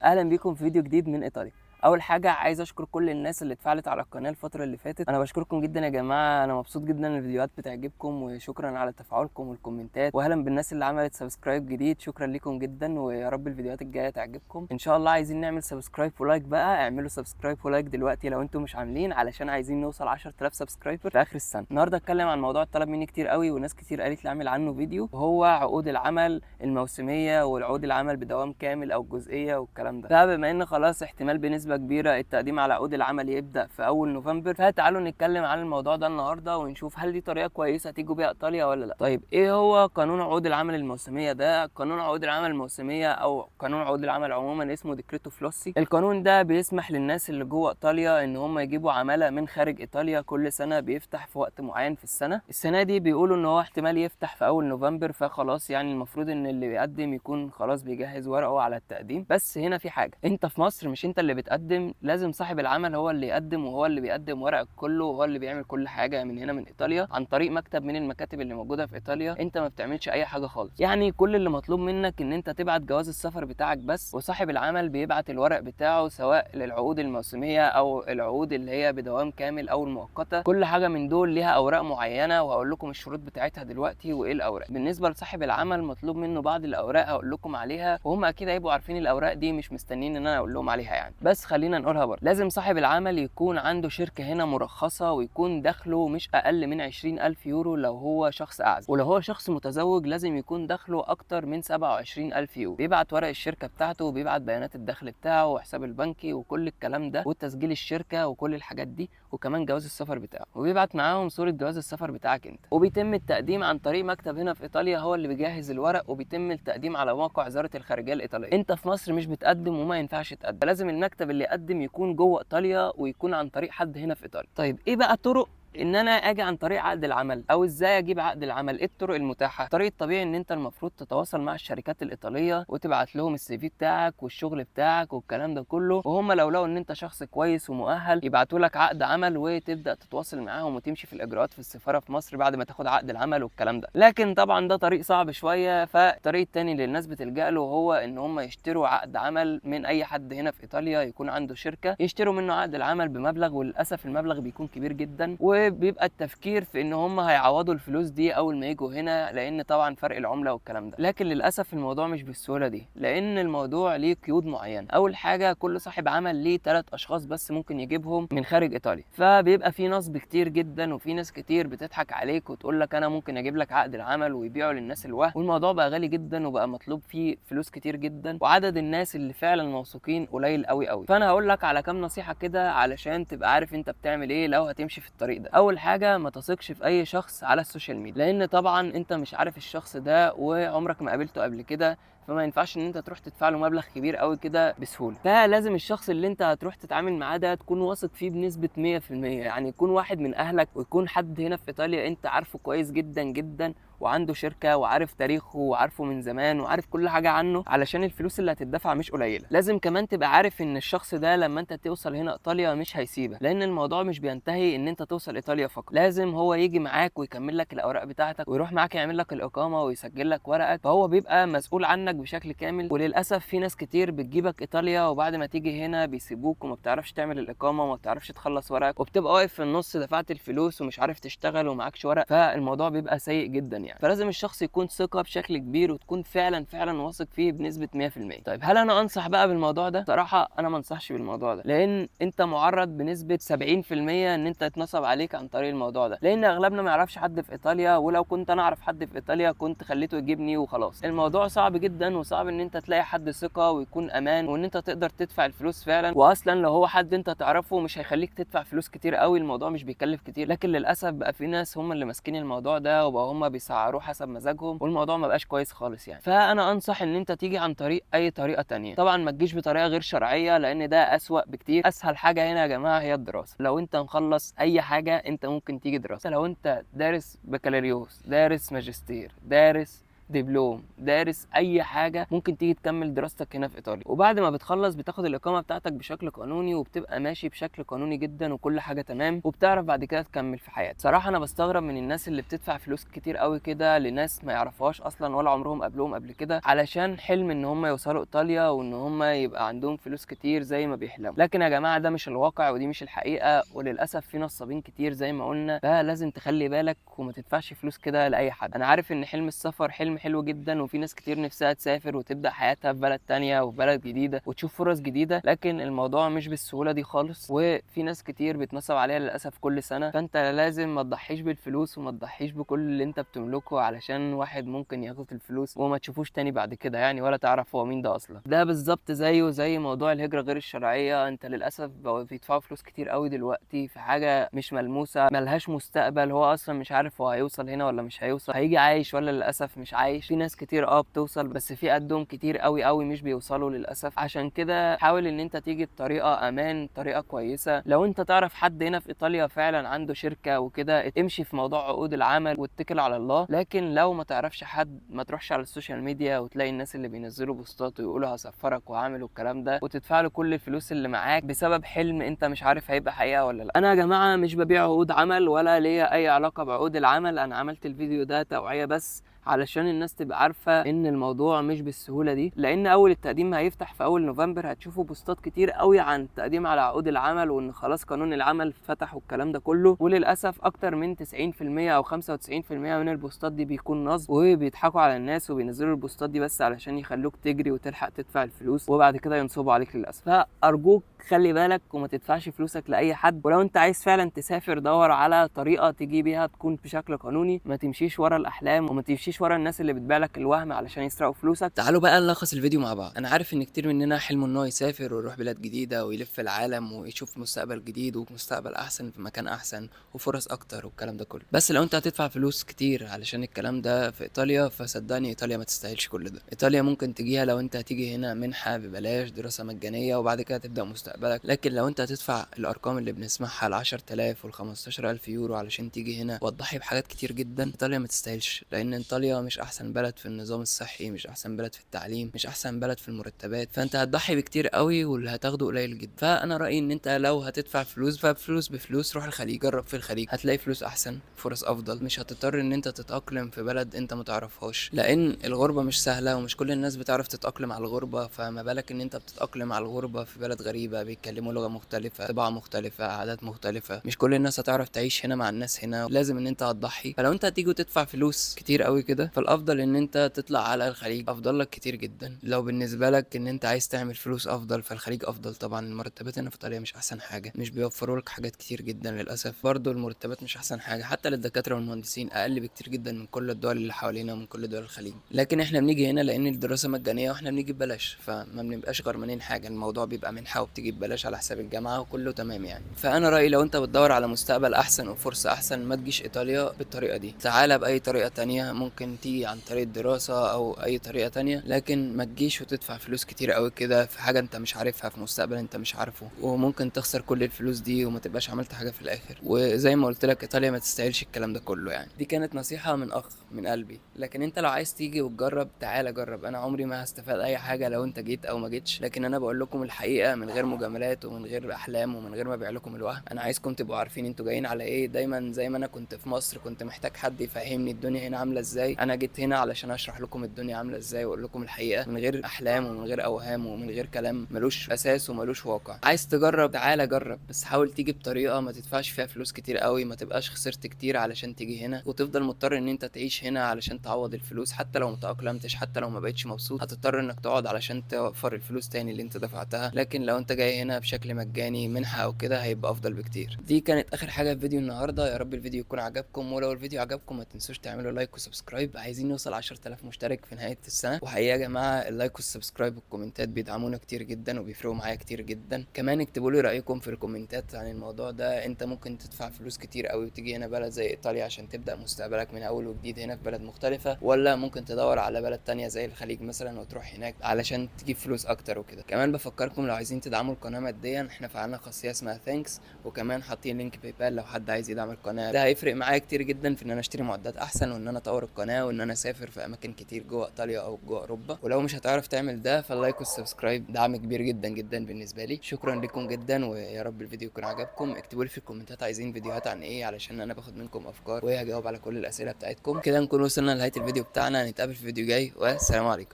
اهلا بيكم في فيديو جديد من ايطاليا. اول حاجه عايز اشكر كل الناس اللي اتفاعلت على القناه الفتره اللي فاتت. انا بشكركم جدا يا جماعه، انا مبسوط جدا ان الفيديوهات بتعجبكم، وشكرا على تفاعلكم والكومنتات. واهلا بالناس اللي عملت سبسكرايب جديد، شكرا لكم جدا، ويا رب الفيديوهات الجايه تعجبكم ان شاء الله. عايزين نعمل سبسكرايب ولايك بقى، اعملوا سبسكرايب ولايك دلوقتي لو انتم مش عاملين، علشان عايزين نوصل 10000 سبسكرايبر في اخر السنه. النهارده اتكلم عن موضوع اتطلب مني كتير قوي وناس كتير قالت لي اعمل عنه فيديو، وهو عقود العمل الموسميه والعقود العمل بدوام كامل او جزئيه والكلام ده. فبما ان خلاص احتمال بنسبه كبيره التقديم على عقود العمل يبدا في اول نوفمبر، فتعالوا نتكلم عن الموضوع ده النهارده ونشوف هل دي طريقه كويسه تيجوا بيها ايطاليا ولا لا. طيب ايه هو قانون عقود العمل الموسميه ده؟ قانون عقود العمل الموسميه او قانون عقود العمل عموما اسمه ديكريتو فلوسي. القانون ده بيسمح للناس اللي جوه ايطاليا ان هم يجيبوا عماله من خارج ايطاليا كل سنه، بيفتح في وقت معين في السنه. السنه دي بيقولوا ان هو احتمال يفتح في اول نوفمبر، فخلاص يعني المفروض ان اللي بيقدم يكون خلاص بيجهز ورقه على التقديم. بس هنا في حاجه، انت في مصر مش انت اللي بتقدم، لازم صاحب العمل هو اللي يقدم، وهو اللي بيقدم ورقك كله، وهو اللي بيعمل كل حاجه من هنا من ايطاليا عن طريق مكتب من المكاتب اللي موجوده في ايطاليا. انت ما بتعملش اي حاجه خالص، يعني كل اللي مطلوب منك ان انت تبعت جواز السفر بتاعك بس، وصاحب العمل بيبعت الورق بتاعه سواء للعقود الموسميه او العقود اللي هي بدوام كامل او المؤقته. كل حاجه من دول ليها اوراق معينه، وهقول لكم الشروط بتاعتها دلوقتي وايه الاوراق. بالنسبه لصاحب العمل مطلوب منه بعض الاوراق هقول لكم عليها، وهم اكيد هيبقوا عارفين الاوراق دي، مش مستنيين ان انا اقول لهم عليها يعني، بس خلينا نقولها برضه. لازم صاحب العمل يكون عنده شركه هنا مرخصه، ويكون دخله مش اقل من 20000 يورو لو هو شخص اعزب، ولو هو شخص متزوج لازم يكون دخله اكتر من 27000 يورو. بيبعت ورق الشركه بتاعته، وبيبعت بيانات الدخل بتاعه وحساب البنكي وكل الكلام ده، وتسجيل الشركه وكل الحاجات دي، وكمان جواز السفر بتاعه، وبيبعت معاهم صوره جواز السفر بتاعك انت. وبيتم التقديم عن طريق مكتب هنا في ايطاليا هو اللي بيجهز الورق، وبيتم التقديم على موقع وزاره الخارجيه الايطاليه. انت في مصر مش بتقدم وما ينفعش تقدم، لازم المكتب اللي يقدم يكون جوه ايطاليا ويكون عن طريق حد هنا في ايطاليا. طيب ايه بقى طرق ان انا اجي عن طريق عقد العمل، او ازاي اجيب عقد العمل؟ ايه الطرق المتاحه؟ الطريق الطبيعي ان انت المفروض تتواصل مع الشركات الايطاليه وتبعت لهم السي في بتاعك والشغل بتاعك والكلام ده كله، وهم لو لقوا ان انت شخص كويس ومؤهل يبعتوا لك عقد عمل، وتبدا تتواصل معاهم وتمشي في الاجراءات في السفاره في مصر بعد ما تاخد عقد العمل والكلام ده. لكن طبعا ده طريق صعب شويه، فالطريق التاني اللي الناس بتلجأ له هو ان هم يشتروا عقد عمل من اي حد هنا في ايطاليا يكون عنده شركه، يشتروا منه عقد العمل بمبلغ، وللاسف المبلغ بيكون كبير جدا، وبيبقى التفكير في ان هم هيعوضوا الفلوس دي اول ما يجوا هنا، لان طبعا فرق العمله والكلام ده. لكن للاسف الموضوع مش بالسهوله دي، لان الموضوع ليه قيود معينه. اول حاجه كل صاحب عمل ليه 3 اشخاص بس ممكن يجيبهم من خارج ايطاليا، فبيبقى في نصب كتير جدا، وفي ناس كتير بتضحك عليك وتقول لك انا ممكن اجيب لك عقد العمل، ويبيعوا للناس الوهم، والموضوع بقى غالي جدا وبقى مطلوب فيه فلوس كتير جدا، وعدد الناس اللي فعلا موثوقين قليل قوي قوي. فانا هقول لك على كام نصيحه كده علشان تبقى عارف انت بتعمل ايه لو هتمشي في الطريق ده. اول حاجه ما تثقش في اي شخص على السوشيال ميديا، لان طبعا انت مش عارف الشخص ده وعمرك ما قابلته قبل كده، فما ينفعش ان انت تروح تدفع له مبلغ كبير قوي كده بسهوله. فلازم الشخص اللي انت هتروح تتعامل معاه ده تكون واثق فيه بنسبه 100%، يعني يكون واحد من اهلك، ويكون حد هنا في ايطاليا انت عارفه كويس جدا جدا، وعنده شركه وعارف تاريخه وعارفه من زمان وعارف كل حاجه عنه، علشان الفلوس اللي هتدفع مش قليله. لازم كمان تبقى عارف ان الشخص ده لما انت توصل هنا ايطاليا مش هيسيبك، لان الموضوع مش بينتهي ان انت توصل ايطاليا فقط، لازم هو يجي معاك ويكمل لك الاوراق بتاعتك، ويروح معاك يعمل لك الاقامه ويسجل لك ورقك، فهو بيبقى مسؤول عنك بشكل كامل. وللاسف في ناس كتير بتجيبك ايطاليا وبعد ما تيجي هنا بيسيبوك، وما بتعرفش تعمل الاقامه وما بتعرفش تخلص ورقك، وبتبقى واقف في النص دفعت الفلوس ومش عارف تشتغل ومعكش ورق، فالموضوع بيبقى سيء جدا يعني. فلازم الشخص يكون ثقه بشكل كبير، وتكون فعلا واثق فيه بنسبه 100%. طيب هل انا انصح بقى بالموضوع ده؟ صراحه انا ما انصحش بالموضوع ده، لان انت معرض بنسبه 70% ان انت يتنصب عليك عن طريق الموضوع ده، لان اغلبنا ما يعرفش حد في ايطاليا، ولو كنت انا اعرف حد في ايطاليا كنت خليته يجيبني وخلاص. الموضوع صعب جدا، وصعب ان انت تلاقي حد ثقه ويكون امان، وان انت تقدر تدفع الفلوس فعلا. واصلا لو هو حد انت تعرفه مش هيخليك تدفع فلوس كتير قوي، الموضوع مش بيكلف كتير. لكن للاسف بقى في ناس هم اللي ماسكين الموضوع ده، وبقى هم بيسعروه حسب مزاجهم، والموضوع ما بقاش كويس خالص يعني. فانا انصح ان انت تيجي عن طريق اي طريقه تانية، طبعا ما تجيش بطريقه غير شرعيه، لان ده اسوأ بكتير. اسهل حاجه هنا يا جماعه هي الدراسه. لو انت مخلص اي حاجه انت ممكن تيجي دراسه، لو انت دارس بكالوريوس، دارس ماجستير، دارس دبلوم، دارس اي حاجه ممكن تيجي تكمل دراستك هنا في ايطاليا. وبعد ما بتخلص بتاخد الاقامه بتاعتك بشكل قانوني، وبتبقى ماشي بشكل قانوني جدا وكل حاجه تمام، وبتعرف بعد كده تكمل في حياتك. صراحه انا بستغرب من الناس اللي بتدفع فلوس كتير قوي كده لناس ما يعرفوهاش اصلا ولا عمرهم قابلوهم قبل كده، علشان حلم ان هم يوصلوا ايطاليا وان هم يبقى عندهم فلوس كتير زي ما بيحلموا. لكن يا جماعه ده مش الواقع ودي مش الحقيقه، وللاسف في نصابين كتير زي ما قلنا. فلازم تخلي بالك وما تدفعش فلوس كده لاي حد. انا عارف ان حلم السفر حلم حلو جدا، وفي ناس كتير نفسها تسافر وتبدا حياتها في بلد تانية وفي بلد جديده وتشوف فرص جديده، لكن الموضوع مش بالسهوله دي خالص، وفي ناس كتير بتنصب عليها للاسف كل سنه. فانت لازم ما تضحيش بالفلوس وما تضحيش بكل اللي انت بتملكه علشان واحد ممكن ياخد الفلوس وما تشوفوش تاني بعد كده يعني، ولا تعرف هو مين ده اصلا. ده بالظبط زيه زي موضوع الهجره غير الشرعيه. انت للاسف بقوا بيدفعوا فلوس كتير قوي دلوقتي في حاجه مش ملموسه، ملهاش مستقبل، هو اصلا مش عارف هو هيوصل هنا ولا مش هيوصل، هيجي عايش ولا للاسف مش عايش. في ناس كتير بتوصل، بس في قدهم كتير قوي قوي مش بيوصلوا للاسف. عشان كده حاول ان انت تيجي بطريقه امان، طريقه كويسه. لو انت تعرف حد هنا في ايطاليا فعلا عنده شركه وكده، امشي في موضوع عقود العمل واتكل على الله. لكن لو ما تعرفش حد، ما تروحش على السوشيال ميديا وتلاقي الناس اللي بينزلوا بوستات ويقولوا هسفرك وهعمل الكلام ده، وتدفع له كل الفلوس اللي معاك بسبب حلم انت مش عارف هيبقى حقيقه ولا لا. انا يا جماعه مش ببيع عقود عمل ولا ليا اي علاقه بعقود العمل، انا عملت الفيديو ده توعيه بس علشان الناس تبقى عارفه ان الموضوع مش بالسهوله دي. لان اول التقديم هيفتح في اول نوفمبر، هتشوفوا بوستات كتير قوي عن التقديم على عقود العمل وان خلاص قانون العمل فتح والكلام ده كله. وللاسف اكتر من 90% او 95% من البوستات دي بيكون نصب، وبيضحكوا على الناس وبينزلوا البوستات دي بس علشان يخلوك تجري وتلحق تدفع الفلوس، وبعد كده ينصبوا عليك للاسف. فارجوك خلي بالك وما تدفعش فلوسك لاي حد. ولو انت عايز فعلا تسافر دور على طريقه تجي بيها تكون بشكل قانوني، ما تمشيش ورا الاحلام وما تمشيش ورا الناس اللي بتبيع لك الوهم علشان يسرقوا فلوسك. تعالوا بقى نلخص الفيديو مع بعض. انا عارف ان كتير مننا حلمه ان هو يسافر ويروح بلاد جديده ويلف العالم ويشوف مستقبل جديد ومستقبل احسن في مكان احسن وفرص اكتر والكلام ده كله. بس لو انت هتدفع فلوس كتير علشان الكلام ده في ايطاليا، فصدقني ايطاليا ما تستاهلش كل ده. ايطاليا ممكن تجيها لو انت هتيجي هنا منحه ببلاش، دراسه مجانيه، وبعد كده تبدا مستقبلك. لكن لو انت هتدفع الارقام اللي بنسمعها ال 10000 وال 15000 يورو علشان تيجي هنا وتضحي بحاجات كتير جدا، ايطاليا ما تستاهلش. لان ايطاليا مش احسن بلد في النظام الصحي، مش احسن بلد في التعليم، مش احسن بلد في المرتبات. فانت هتضحي بكتير قوي واللي هتاخده قليل جدا. فانا رايي ان انت لو هتدفع فلوس فبفلوس بفلوس، روح الخليج، جرب في الخليج، هتلاقي فلوس احسن، فرص افضل، مش هتضطر ان انت تتاقلم في بلد انت ما تعرفهاش. لان الغربه مش سهله ومش كل الناس بتعرف تتاقلم على الغربه، فما بالك ان انت بتتاقلم على الغربه في بلد غريبه بيتكلموا لغه مختلفه، طباع مختلفه، عادات مختلفه. مش كل الناس هتعرف تعيش هنا مع الناس هنا، لازم ان انت هتضحي. فلو انت هتيجي وتدفع فلوس كتير قوي كده، فالافضل ان انت تطلع على الخليج، افضل لك كتير جدا. لو بالنسبه لك ان انت عايز تعمل فلوس افضل، فالخليج افضل طبعا. المرتبات هنا في ايطاليا مش احسن حاجه، مش بيوفروا لك حاجات كتير جدا للاسف. برضو المرتبات مش احسن حاجه، حتى للدكاتره والمهندسين اقل بكتير جدا من كل الدول اللي حوالينا ومن كل دول الخليج. لكن احنا بنيجي هنا لان الدراسه مجانيه واحنا بنيجي ببلاش، فما بنبقاش غرمانين حاجه. الموضوع بيبقى منحه وبتيجي ببلاش على حساب الجامعه وكله تمام يعني. فانا رايي لو انت بتدور على مستقبل احسن وفرصه احسن، ما تجيش ايطاليا بالطريقه دي. تعالى باي طريقه تانية، ممكن تيجي عن طريق الدراسه او اي طريقه تانية، لكن ما تجيش وتدفع فلوس كتير قوي كده في حاجه انت مش عارفها، في مستقبل انت مش عارفه، وممكن تخسر كل الفلوس دي وما تبقاش عملت حاجه في الاخر. وزي ما قلت لك ايطاليا ما تستاهلش الكلام ده كله يعني. دي كانت نصيحه من اخ من قلبي. لكن انت لو عايز تيجي وتجرب، تعالى جرب. انا عمري ما هستفاد اي حاجه لو انت جيت او ما جيتش، لكن انا بقول لكم الحقيقه من غير مجاملات ومن غير احلام ومن غير ما ابيع لكم الوهم. انا عايزكم تبقوا عارفين انتوا جايين على ايه. دايما زي ما انا كنت في مصر كنت محتاج حد يفهمني الدنيا هنا عامله ازاي، انا جيت هنا علشان اشرح لكم الدنيا عامله ازاي واقول لكم الحقيقه من غير احلام ومن غير اوهام ومن غير كلام ملوش اساس وملوش واقع. عايز تجرب تعالى جرب، بس حاول تيجي بطريقه ما تدفعش فيها فلوس كتير قوي، ما تبقاش خسرت كتير علشان تيجي هنا وتفضل مضطر ان انت تعيش هنا علشان تعوض الفلوس. حتى لو متاقلمتش، حتى لو ما بقتش مبسوط، هتضطر انك تقعد علشان توفر الفلوس تاني اللي انت دفعتها. لكن لو انت جاي هنا بشكل مجاني منحه او كده، هيبقى افضل بكتير. دي كانت اخر حاجه في فيديو النهارده. يا رب الفيديو يكون عجبكم، ولو الفيديو عجبكم ما تنسوش تعملوا لايك وسبسكرايب. عايزين نوصل 10000 مشترك في نهايه السنه. وحقيقه يا جماعه اللايك والسبسكرايب والكومنتات بيدعمونا كتير جدا وبيفرقوا معايا كتير جدا. كمان اكتبوا لي رايكم في الكومنتات عن الموضوع ده. انت ممكن تدفع فلوس كتير قوي وتيجي هنا بلد زي ايطاليا عشان تبدا مستقبلك من اول وجديد هنا هنا في بلد مختلفة، ولا ممكن تدور على بلد تانية زي الخليج مثلا وتروح هناك علشان تجيب فلوس اكتر وكده. كمان بفكركم لو عايزين تدعموا القناة ماديا، احنا فعلنا خاصية اسمها ثانكس، وكمان حاطين لينك باي بال لو حد عايز يدعم القناة. ده هيفرق معايا كتير جدا في ان انا اشتري معدات احسن، وان انا اطور القناة، وان انا اسافر في اماكن كتير جوه ايطاليا او جوه اوروبا. ولو مش هتعرف تعمل ده فاللايك والسبسكرايب دعم كبير جدا جدا بالنسبة لي. شكرا لكم جدا، ويا رب الفيديو يكون عجبكم. اكتبوا لي في الكومنتات عايزين فيديوهات عن ايه علشان انا باخد منكم افكار وهجاوب على كل الاسئله بتاعتكم. كده نكون وصلنا لنهايه الفيديو بتاعنا، نتقابل في فيديو جاي والسلام عليكم.